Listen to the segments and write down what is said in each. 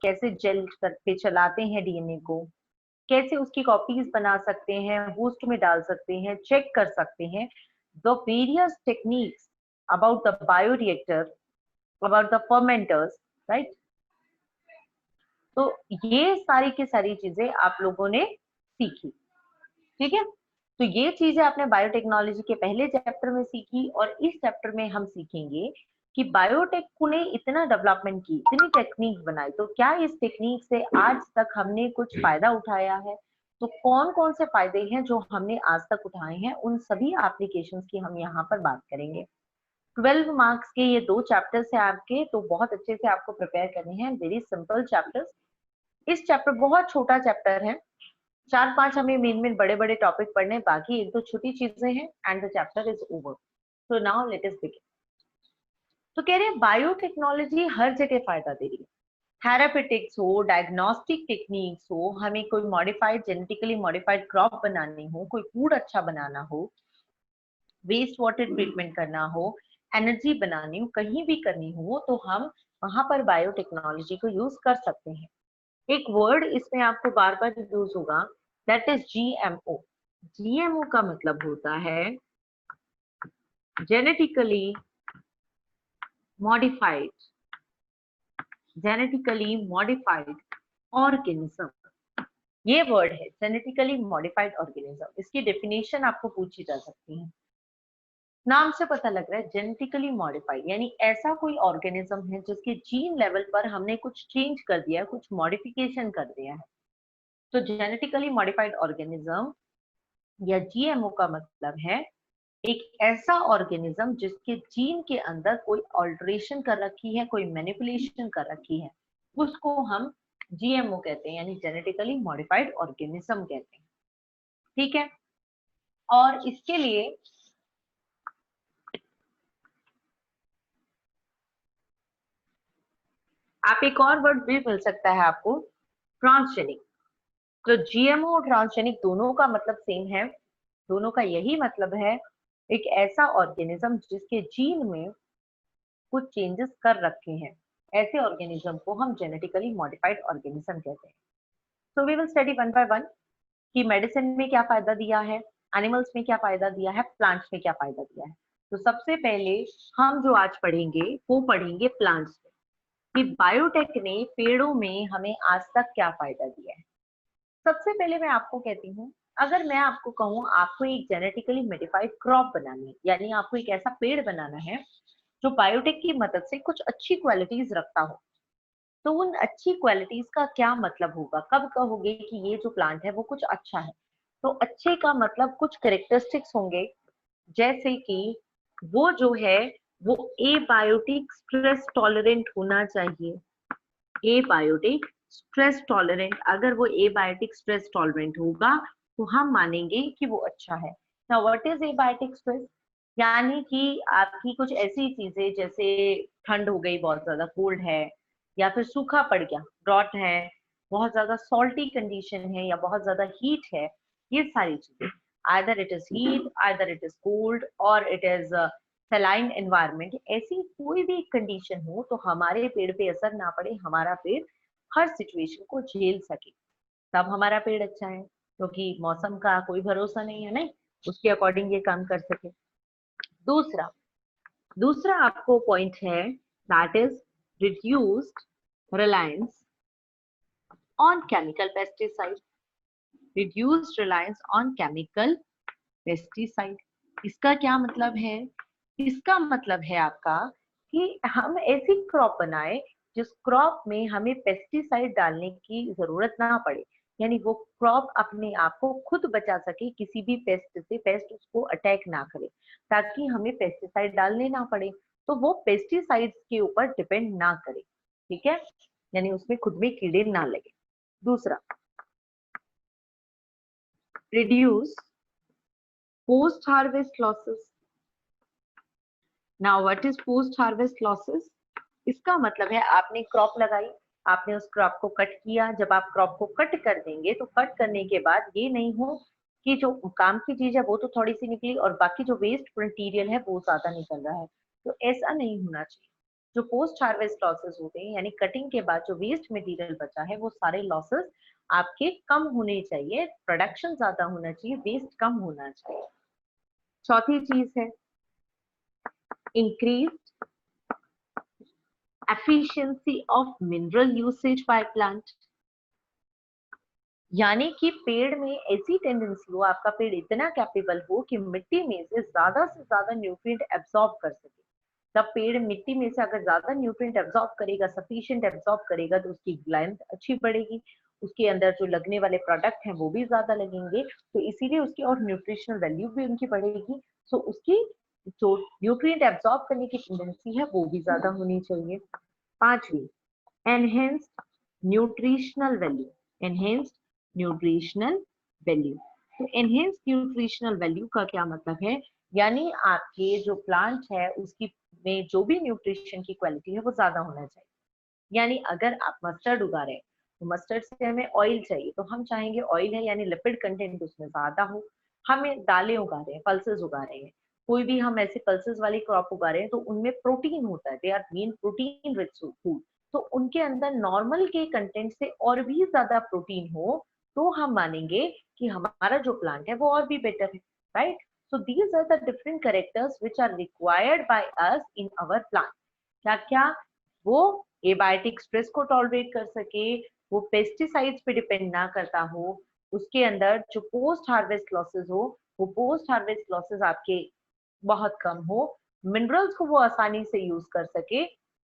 कैसे जेल करके चलाते हैं डीएनए को, कैसे उसकी कॉपीज बना सकते हैं, होस्ट में डाल सकते हैं, चेक कर सकते हैं, the various techniques about the bioreactor, about the fermenters, right. तो ये सारी की सारी चीजें आप लोगों ने सीखी, ठीक है। तो ये चीजें आपने बायोटेक्नोलॉजी के पहले चैप्टर में सीखी, और इस चैप्टर में हम सीखेंगे कि बायोटेक ने इतना डेवलपमेंट की, इतनी टेक्निक बनाई, तो क्या इस टेक्निक से आज तक हमने कुछ फायदा उठाया है, तो कौन कौन से फायदे हैं जो हमने आज तक उठाए हैं, उन सभी एप्लीकेशंस की हम यहाँ पर बात करेंगे। 12 मार्क्स के ये 2 चैप्टर्स है आपके, तो बहुत अच्छे से आपको प्रिपेयर करने हैं, वेरी सिंपल चैप्टर्स। इस चैप्टर बहुत छोटा चैप्टर है, 4-5 हमें मेन बड़े बड़े टॉपिक पढ़ने, बाकी 1-2 छोटी चीजें हैं, and the chapter is over. So now let us begin. तो कह रहे हैं बायोटेक्नोलॉजी हर जगह फायदा दे रही है, थेरापेटिक्स हो, डायग्नोस्टिक टेक्निक्स हो, हमें कोई मॉडिफाइड, जेनेटिकली मॉडिफाइड क्रॉप बनानी हो, कोई फूड अच्छा बनाना हो, वेस्ट वाटर ट्रीटमेंट करना हो, एनर्जी बनानी हो, कहीं भी करनी हो, तो हम वहां पर बायोटेक्नोलॉजी को यूज कर सकते हैं। एक वर्ड इसमें आपको बार बार यूज होगा, दैट इज जीएमओ। जीएमओ का मतलब होता है genetically modified, genetically modified organism. ये वर्ड है जेनेटिकली मॉडिफाइड ऑर्गेनिज्म। इसकी डेफिनेशन आपको पूछी जा सकती है, नाम से पता लग रहा है जेनेटिकली मॉडिफाइड, यानी ऐसा कोई ऑर्गेनिज्म है जिसके जीन लेवल पर हमने कुछ चेंज कर दिया है, कुछ मॉडिफिकेशन कर दिया है। तो जेनेटिकली मॉडिफाइड ऑर्गेनिज्म या जीएमओ का मतलब है एक ऐसा ऑर्गेनिज्म जिसके जीन के अंदर कोई ऑल्टरेशन कर रखी है, कोई मैनिपुलेशन कर रखी है, उसको हम जीएमओ कहते हैं, यानी जेनेटिकली मॉडिफाइड ऑर्गेनिज्म कहते हैं, ठीक है। और इसके लिए आप एक और वर्ड भी मिल सकता है आपको, ट्रांसजेनिक। तो जीएमओ और ट्रांसजेनिक दोनों का मतलब सेम है, दोनों का यही मतलब है एक ऐसा ऑर्गेनिज्म जिसके जीन में कुछ चेंजेस कर रखे हैं, ऐसे ऑर्गेनिज्म को हम जेनेटिकली मॉडिफाइड ऑर्गेनिज्म कहते हैं। So we will study one by one कि मेडिसिन में क्या फायदा दिया है, एनिमल्स में क्या फायदा दिया है, प्लांट्स में क्या फायदा दिया है। तो सबसे पहले हम जो आज पढ़ेंगे वो पढ़ेंगे प्लांट्स में, कि बायोटेक ने पेड़ों में हमें आज तक क्या फायदा दिया है। सबसे पहले मैं आपको कहती हूँ, अगर मैं आपको कहूँ आपको एक जेनेटिकली मॉडिफाइड क्रॉप बनानी है, यानी आपको एक ऐसा पेड़ बनाना है जो बायोटेक की मदद से कुछ अच्छी क्वालिटीज रखता हो, तो उन अच्छी क्वालिटीज का क्या मतलब होगा, कब कहोगे कि ये जो प्लांट है वो कुछ अच्छा है। तो अच्छे का मतलब कुछ कैरेक्टरिस्टिक्स होंगे, जैसे कि वो जो है वो एबायोटिक स्ट्रेस टॉलरेंट होना चाहिए। एबायोटिक स्ट्रेस टॉलरेंट, अगर वो एबायोटिक स्ट्रेस टॉलरेंट होगा तो हम मानेंगे कि वो अच्छा है। Now what is abiotic stress, यानी कि आपकी कुछ ऐसी चीजें जैसे ठंड हो गई, बहुत ज्यादा कोल्ड है, या फिर सूखा पड़ गया, ड्रॉट है, बहुत ज्यादा सॉल्टी कंडीशन है, या बहुत ज्यादा हीट है, ये सारी चीजें, either it is heat, either it is cold, और इट इज सलाइन एनवायरनमेंट, ऐसी कोई भी कंडीशन हो तो हमारे पेड़ पे असर ना पड़े, हमारा पेड़ हर सिचुएशन को झेल सके, तब हमारा पेड़ अच्छा है, क्योंकि मौसम का कोई भरोसा नहीं है, नहीं, उसके अकॉर्डिंग ये काम कर सके। दूसरा दूसरा आपको पॉइंट है, that is reduced reliance on chemical pesticide. Reduced reliance on chemical pesticide, इसका क्या मतलब है? इसका मतलब है आपका कि हम ऐसी क्रॉप बनाए जिस क्रॉप में हमें पेस्टिसाइड डालने की जरूरत ना पड़े, यानी वो क्रॉप अपने आप को खुद बचा सके, किसी भी पेस्ट से पेस्ट उसको अटैक ना करे, ताकि हमें पेस्टिसाइड डालने ना पड़े, तो वो पेस्टिसाइड्स के ऊपर डिपेंड ना करे, ठीक है, यानी उसमें खुद में कीड़े ना लगे। दूसरा, reduce post harvest losses. Now what is post harvest losses? इसका मतलब है आपने क्रॉप लगाई, आपने उस क्रॉप को कट किया, जब आप क्रॉप को कट कर देंगे तो कट करने के बाद ये नहीं हो कि जो काम की चीज है वो तो थोड़ी सी निकली और बाकी जो वेस्ट मटेरियल है वो ज्यादा निकल रहा है, तो ऐसा नहीं होना चाहिए। जो पोस्ट हार्वेस्ट लॉसेस होते हैं, यानी कटिंग के बाद जो वेस्ट मटेरियल बचा है, वो सारे लॉसेस आपके कम होने चाहिए, प्रोडक्शन ज्यादा होना चाहिए, वेस्ट कम होना चाहिए। चौथी चीज है increase efficiency of mineral usage by plant, यानी कि पेड़ में ऐसी टेंडेंसी हो, आपका पेड़ इतना कैपेबल हो कि मिट्टी में से ज्यादा न्यूट्रिएंट एब्सॉर्ब कर सके। तब पेड़ मिट्टी में से अगर ज्यादा न्यूट्रिएंट एब्सॉर्ब करेगा, सफिशिएंट एब्सॉर्ब करेगा, तो उसकी लेंथ अच्छी बढ़ेगी, उसके अंदर जो लगने वाले प्रोडक्ट हैं वो भी ज्यादा लगेंगे, तो इसीलिए उसकी और न्यूट्रिशनल वैल्यू भी उनकी बढ़ेगी। सो उसकी जो न्यूट्रिएंट एब्सॉर्ब करने की टेंडेंसी है वो भी ज्यादा होनी चाहिए। पांचवी, enhanced nutritional value, enhanced nutritional value. तो एनहेंस न्यूट्रिशनल वैल्यू का क्या मतलब है, यानी आपके जो प्लांट है उसकी में जो भी न्यूट्रिशन की क्वालिटी है वो ज्यादा होना चाहिए। यानी अगर आप मस्टर्ड उगा रहे हैं तो मस्टर्ड से हमें ऑयल चाहिए, तो हम चाहेंगे ऑयल है यानी लिपिड कंटेंट उसमें ज्यादा हो। हमें दालें उगा रहे हैं, पल्सेस उगा रहे हैं, कोई भी हम ऐसे पल्सेस वाली क्रॉप उगा रहे हैं तो उनमें प्रोटीन होता है, they are main protein rich food, तो उनके अंदर नॉर्मल के कंटेंट से और भी ज्यादा प्रोटीन हो तो हम मानेंगे कि हमारा जो प्लांट है वो और भी बेटर है, right. So these are the different characters which are required by us in our plant. क्या क्या, वो एबायोटिक स्ट्रेस को टॉलरेट कर सके, वो पेस्टिसाइड्स पे डिपेंड ना करता हो, उसके अंदर जो पोस्ट हार्वेस्ट लॉसेस हो वो पोस्ट हार्वेस्ट लॉसेस आपके बहुत कम हो, मिनरल्स को वो आसानी से यूज कर सके,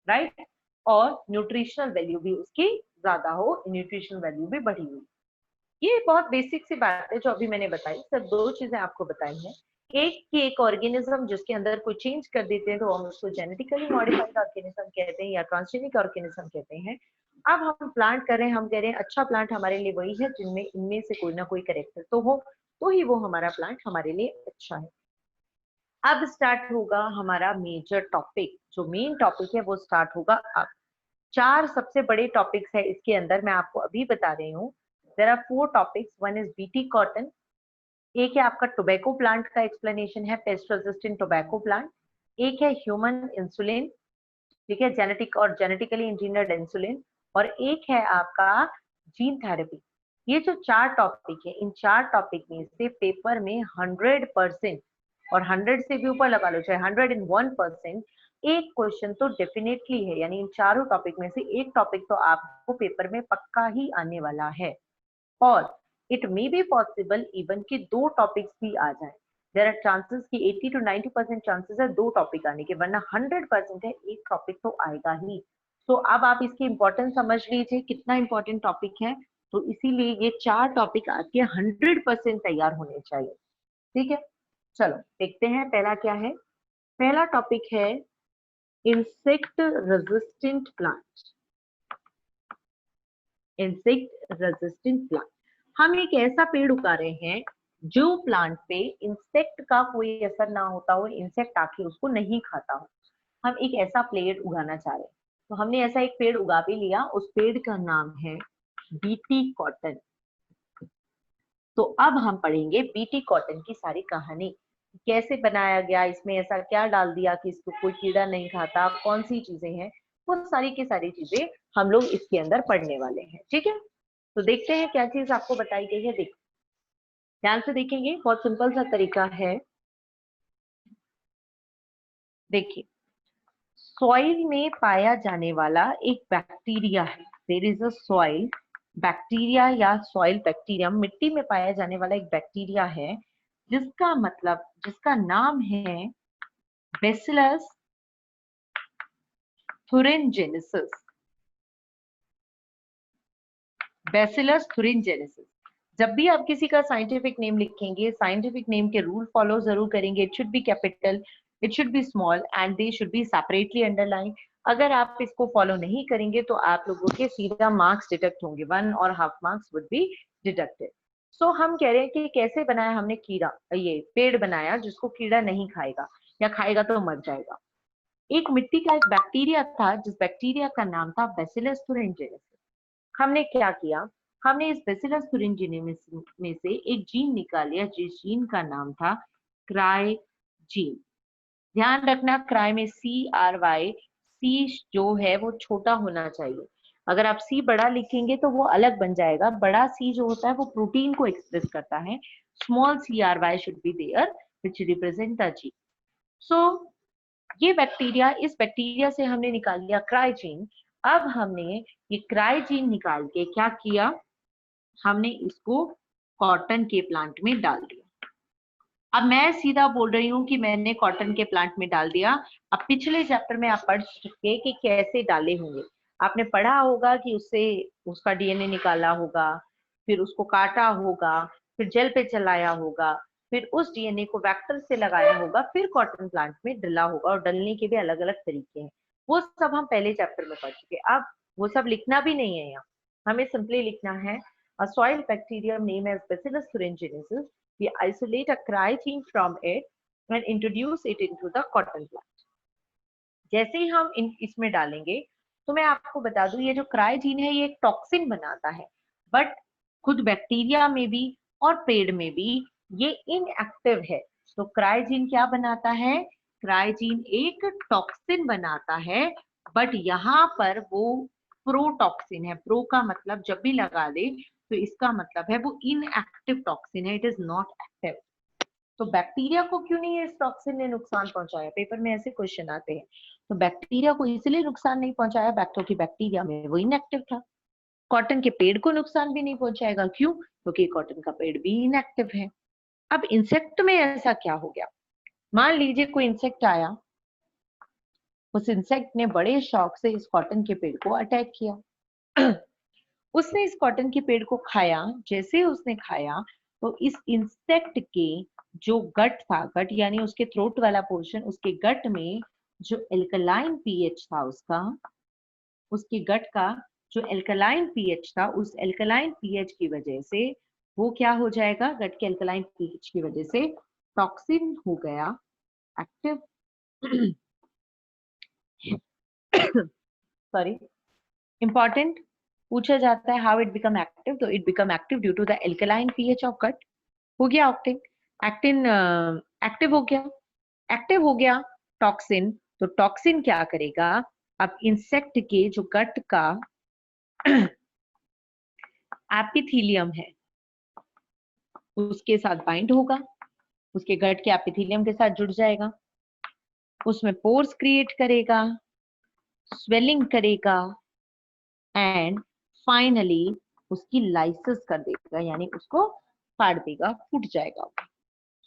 राइट, और न्यूट्रिशनल वैल्यू भी उसकी ज्यादा हो, न्यूट्रिशनल वैल्यू भी बढ़ी हुई। ये बहुत बेसिक सी बात है जो अभी मैंने बताई, सिर्फ दो चीजें आपको बताई हैं। एक कि एक ऑर्गेनिज्म जिसके अंदर कोई चेंज कर देते हैं तो हम उसको जेनेटिकली मॉडिफाइड ऑर्गेनिज्म कहते हैं या ट्रांसजेनिक ऑर्गेनिज्म कहते हैं। अब हम प्लांट कर रहे हैं, हम कह रहे हैं अच्छा प्लांट हमारे लिए वही है जिनमें इनमें से कोई ना कोई कैरेक्टर तो हो, तो ही वो हमारा प्लांट हमारे लिए अच्छा है। अब स्टार्ट होगा हमारा मेजर टॉपिक, जो मेन टॉपिक है वो स्टार्ट होगा अब। चार सबसे बड़े टॉपिक्स है इसके अंदर, मैं आपको अभी बता रही हूँ। There are 4 topics, one is BT cotton, एक है आपका टोबैको प्लांट का एक्सप्लेनेशन है, पेस्ट रेजिस्टेंट टोबैको प्लांट, एक है ह्यूमन इंसुलिन, ठीक है, जेनेटिक और जेनेटिकली इंजीनियर्ड इंसुलिन, और एक है आपका जीन थेरेपी। ये जो चार टॉपिक है, इन चार टॉपिक में से पेपर में 100% और 100 से भी ऊपर लगा लो, चाहे 101%, एक क्वेश्चन तो डेफिनेटली है, यानी इन चारों टॉपिक में से एक टॉपिक तो आपको पेपर में पक्का ही आने वाला है। और it may be possible even कि 2 टॉपिक्स भी आ जाए, देयर आर चांसेस कि 80 to 90% चांसेस है 2 टॉपिक आने के, वरना 100% है एक टॉपिक तो आएगा ही। तो अब आप इसकी इंपॉर्टेंस समझ लीजिए कितना इंपॉर्टेंट टॉपिक है, तो इसीलिए ये 4 टॉपिक आपके 100% तैयार होने चाहिए, ठीक है। चलो देखते हैं पहला क्या है। पहला टॉपिक है insect resistant plant, insect resistant plant. हम एक ऐसा पेड़ उगा रहे हैं जो प्लांट पे इंसेक्ट का कोई असर ना होता हो, इंसेक्ट आके उसको नहीं खाता हो, हम एक ऐसा पेड़ उगाना चाह रहे हैं। तो हमने ऐसा एक पेड़ उगा भी लिया, उस पेड़ का नाम है बीटी कॉटन। तो अब हम पढ़ेंगे बीटी कॉटन की सारी कहानी, कैसे बनाया गया, इसमें ऐसा क्या डाल दिया कि इसको कोई कीड़ा नहीं खाता, कौन सी चीजें हैं, वो सारी की सारी चीजें हम लोग इसके अंदर पढ़ने वाले हैं, ठीक है। तो देखते हैं क्या चीज आपको बताई गई है, देख ध्यान से देखेंगे, बहुत सिंपल सा तरीका है। देखिए, सॉइल में पाया जाने वाला एक बैक्टीरिया है, there is a soil bacteria या सॉइल बैक्टीरिया, मिट्टी में पाया जाने वाला एक बैक्टीरिया है जिसका मतलब, जिसका नाम है बैसिलस thuringiensis, बैसिलस thuringiensis। जब भी आप किसी का साइंटिफिक नेम लिखेंगे, साइंटिफिक नेम के रूल फॉलो जरूर करेंगे, it should be capital, it should be small and they should be separately underline. अगर आप इसको फॉलो नहीं करेंगे तो आप लोगों के सीधा मार्क्स डिडक्ट होंगे, 1.5 मार्क्स वुड बी डिडक्टेड। सो हम कह रहे हैं कि कैसे बनाया हमने कीड़ा, ये पेड़ बनाया जिसको कीड़ा नहीं खाएगा, या खाएगा तो मर जाएगा। एक मिट्टी का एक बैक्टीरिया था जिस बैक्टीरिया का नाम था बैसिलस thuringiensis। हमने क्या किया, हमने इस बैसिलस thuringiensis में से एक जीन निकाल लिया जिस जीन का नाम था क्राई जीन। ध्यान रखना, क्राई में CRY सी जो है वो छोटा होना चाहिए। अगर आप सी बड़ा लिखेंगे तो वो अलग बन जाएगा। बड़ा सी जो होता है वो प्रोटीन को एक्सप्रेस करता है। Small c r y should be there which represent the g. So ये बैक्टीरिया, इस बैक्टीरिया से हमने निकाल लिया क्राइजीन। अब हमने ये क्राइजीन निकाल के क्या किया, हमने इसको कॉटन के प्लांट में डाल दिया। अब मैं सीधा बोल रही हूँ कि मैंने कॉटन के प्लांट में डाल दिया। अब पिछले चैप्टर में आप पढ़ चुके कि कैसे डाले होंगे। आपने पढ़ा होगा कि उससे उसका डीएनए निकाला होगा, फिर उसको काटा होगा, फिर जेल पे चलाया होगा, फिर उस डीएनए को वेक्टर से लगाया होगा, फिर कॉटन प्लांट में डला होगा। और डलने के भी अलग अलग तरीके हैं, वो सब हम पहले चैप्टर में पढ़ चुके। अब वो सब लिखना भी नहीं है यहाँ, हमें सिंपली लिखना है a soil bacterium named as Bacillus thuringiensis. We isolate a cryogene from it and introduce it into the cotton plant. जैसे ही हम इसमें डालेंगे, तो मैं आपको बता दूं ये जो क्रायोजीन है ये एक टॉक्सिन बनाता है, बट खुद बैक्टीरिया में भी और पेड़ में भी ये इनएक्टिव है। तो क्रायोजीन क्या बनाता है, क्रायोजीन एक टॉक्सिन बनाता है, बट यहाँ पर वो प्रोटॉक्सिन है। प्रो का मतलब जब भी लगा दे तो इसका मतलब है वो इनएक्टिव टॉक्सिन है, इट इज नॉट एक्टिव। तो बैक्टीरिया को क्यों नहीं इस टॉक्सिन ने नुकसान पहुंचाया, पेपर में ऐसे क्वेश्चन आते हैं। तो बैक्टीरिया को इसलिए नुकसान नहीं पहुंचाया क्योंकि बैक्टीरिया में वो इनएक्टिव था। कॉटन के पेड़ को नुकसान भी नहीं पहुंचाएगा, क्यों, क्योंकि कॉटन का पेड़ भी इनएक्टिव है। अब इंसेक्ट में ऐसा क्या हो गया, मान लीजिए कोई इंसेक्ट आया, उस इंसेक्ट ने बड़े शौक से इस कॉटन के पेड़ को अटैक किया उसने इस कॉटन के पेड़ को खाया। जैसे उसने खाया तो इस इंसेक्ट के जो गट था, गट यानी उसके थ्रोट वाला पोर्शन, उसके गट में जो एल्कलाइन पीएच था उसका, उसके गट का जो एल्कलाइन पीएच था, उस एल्कलाइन पीएच की वजह से वो क्या हो जाएगा, गट के एल्कलाइन पीएच की वजह से टॉक्सिन हो गया एक्टिव सॉरी, इंपॉर्टेंट पूछा जाता है हाउ इट बिकम एक्टिव। तो it become active due to the alkaline pH of gut. हो गया ऑक्टिन, एक्टिन एक्टिव हो गया, एक्टिव हो गया टॉक्सिन। तो टॉक्सिन क्या करेगा, अब इंसेक्ट के जो गट का एपिथेलियम है उसके साथ बाइंड होगा, उसके गट के एपिथेलियम के साथ जुड़ जाएगा, उसमें पोर्स क्रिएट करेगा, स्वेलिंग करेगा एंड फाइनली उसकी लाइसिस कर देगा, यानी उसको फाड़ देगा, फूट जाएगा।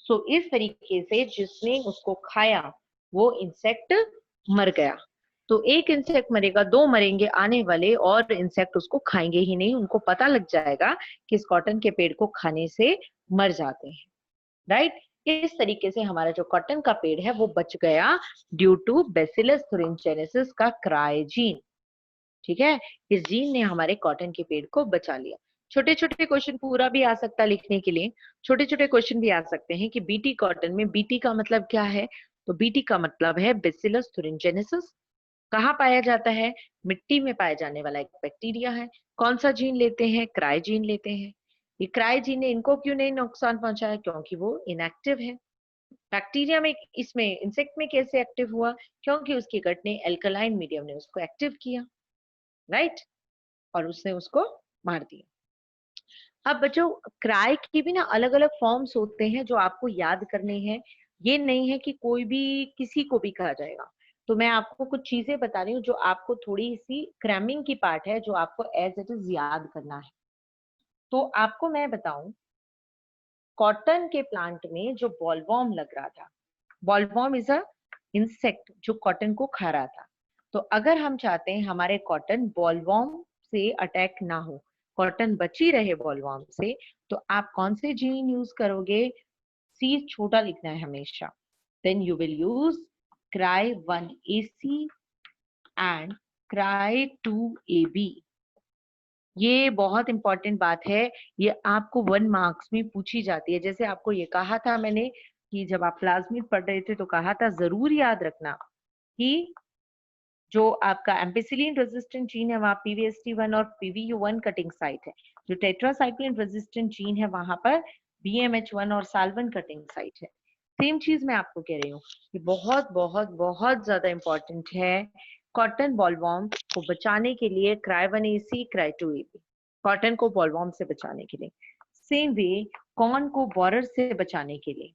सो इस तरीके से जिसने उसको खाया वो इंसेक्ट मर गया। तो एक इंसेक्ट मरेगा, दो मरेंगे आने वाले, और इंसेक्ट उसको खाएंगे ही नहीं, उनको पता लग जाएगा कि इस कॉटन के पेड़ को खाने से मर जाते हैं, राइट। इस तरीके से हमारा जो कॉटन का पेड़ है वो बच गया ड्यू टू बैसिलस thuringiensis का क्रायोजीन। ठीक है, इस जीन ने हमारे कॉटन के पेड़ को बचा लिया। छोटे छोटे क्वेश्चन पूरा भी आ सकता है लिखने के लिए, छोटे छोटे क्वेश्चन भी आ सकते हैं कि बीटी कॉटन में बीटी का मतलब क्या है। तो बीटी का मतलब है बैसिलस thuringiensis। कहाँ पाया जाता है, मिट्टी में पाया जाने वाला एक बैक्टीरिया है। कौन सा जीन लेते हैं, क्रायोजीन लेते हैं। ये क्रायोजीन ने इनको क्यों नहीं नुकसान पहुंचाया, क्योंकि वो इनएक्टिव है। बैक्टीरिया में, इसमें इंसेक्ट में कैसे एक्टिव हुआ, क्योंकि उसके गट ने एल्कलाइन मीडियम ने उसको एक्टिव किया, राइट, और उसने उसको मार दिया। अब बच्चों क्राई की भी ना अलग अलग फॉर्म्स होते हैं जो आपको याद करने हैं। ये नहीं है कि कोई भी किसी को भी कहा जाएगा। तो मैं आपको कुछ चीजें बता रही हूँ जो आपको थोड़ी सी क्रैमिंग की पार्ट है, जो आपको एज इट इज याद करना है। तो आपको मैं बताऊं, कॉटन के प्लांट में जो बॉलवॉर्म लग रहा था, बॉलवॉर्म इज अ इंसेक्ट जो कॉटन को खा रहा था। तो अगर हम चाहते हैं हमारे कॉटन बॉलवॉर्म से अटैक ना हो, कॉटन बची रहे बॉलवॉर्म से, तो आप कौन से जीन यूज करोगे, सी छोटा लिखना है हमेशा। Then you will use cry 1AC and cry 2AB। ये बहुत इंपॉर्टेंट बात है, ये आपको 1 मार्क्स में पूछी जाती है। जैसे आपको ये कहा था मैंने कि जब आप प्लाज्मिड पढ़ रहे थे तो कहा था जरूर याद रखना कि जो आपका एम्पिसिलिन रेजिस्टेंट जीन है वहां PVST1 और PVU1 कटिंग साइट है, जो टेट्रासाइक्लिन रेजिस्टेंट जीन है वहां पर BMH1 और साल्वन कटिंग साइट है। सेम चीज मैं आपको कह रही हूँ कि बहुत बहुत बहुत ज्यादा इंपॉर्टेंट है कॉटन बॉलवॉर्म को बचाने के लिए cry 1AC, cry 2AB, cotton को बॉलवॉर्म से बचाने के लिए। सेम वे कॉर्न को बोरर से बचाने के लिए,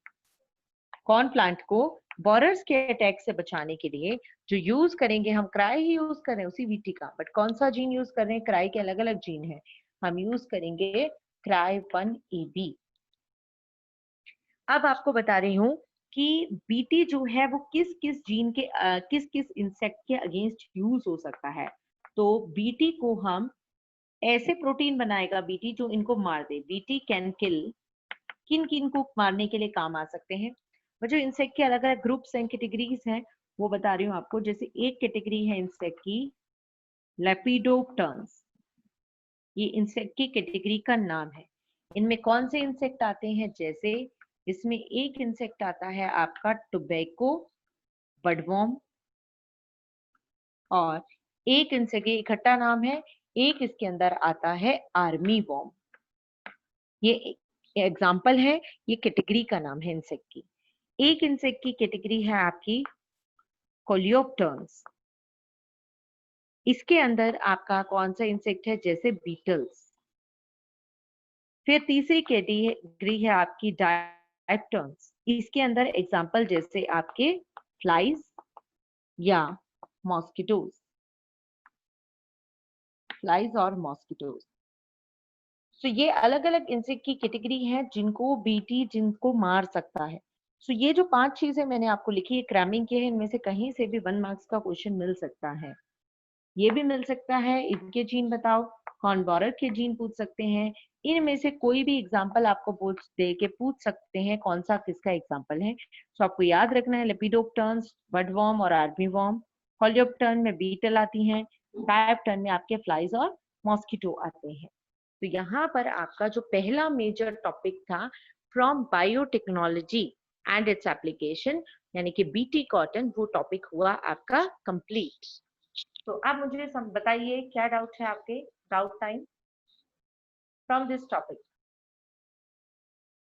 कॉर्न प्लांट को बोरर्स के अटैक से बचाने के लिए जो यूज करेंगे, हम क्राई ही यूज कर रहे हैं उसी बीटी का, बट कौन सा जीन यूज कर रहे हैं, क्राई के अलग अलग जीन है, हम यूज करेंगे क्राई 1AB। अब आपको बता रही हूँ कि बीटी जो है वो किस किस जीन के किस किस इंसेक्ट के अगेंस्ट यूज हो सकता है। तो बीटी को हम ऐसे प्रोटीन बनाएगा बीटी जो इनको मार दे। बीटी कैन किल, किन किन को मारने के लिए काम आ सकते हैं। वो जो इंसेक्ट के अलग अलग ग्रुप्स हैं, कैटेगरीज हैं, वो बता रही हूँ आपको। जैसे एक कैटेगरी है इंसेक्ट की लेपिडोप्टर्न्स, ये इंसेक्ट की कैटेगरी का नाम है। इनमें कौन से इंसेक्ट आते हैं, जैसे इसमें एक इंसेक्ट आता है आपका टोबैको बडवॉर्म, और एक इंसेक्ट, ये इकट्ठा नाम है, एक इसके अंदर आता है आर्मी वॉर्म। ये एग्जाम्पल है, ये कैटेगरी का नाम है इंसेक्ट की। एक इंसेक्ट की कैटेगरी है आपकी कोलियोप्टर्न्स, इसके अंदर आपका कौन सा इंसेक्ट है, जैसे बीटल्स। फिर तीसरी कैटेगरी है आपकी डायप्टर्न्स, इसके अंदर एग्जाम्पल जैसे आपके फ्लाइज या मॉस्किटोज, फ्लाइज और मॉस्किटोज। सो ये अलग अलग इंसेक्ट की कैटेगरी है जिनको बीटी जिनको मार सकता है। सो ये जो 5 चीजें मैंने आपको लिखी है क्रैमिंग की है, इनमें से कहीं से भी 1 मार्क्स का क्वेश्चन मिल सकता है। ये भी मिल सकता है, इनके जीन बताओ, कॉर्न बोरर के जीन पूछ सकते हैं, इनमें से कोई भी एग्जाम्पल आपको पूछ सकते हैं कौन सा किसका एग्जाम्पल है। सो आपको याद रखना है लेपिडोप्टर्न्स, बडवॉर्म और आर्मीवॉर्म, कोलियोप्टर्न में बीटल आती हैं, डायप्टर्न में आपके फ्लाइज और मॉस्किटो आते हैं। तो यहाँ पर आपका जो पहला मेजर टॉपिक था from biotechnology and its application, यानी कि बीटी कॉटन, वो टॉपिक हुआ आपका कंप्लीट। तो अब मुझे बताइए क्या डाउट है आपके, doubt time from this topic.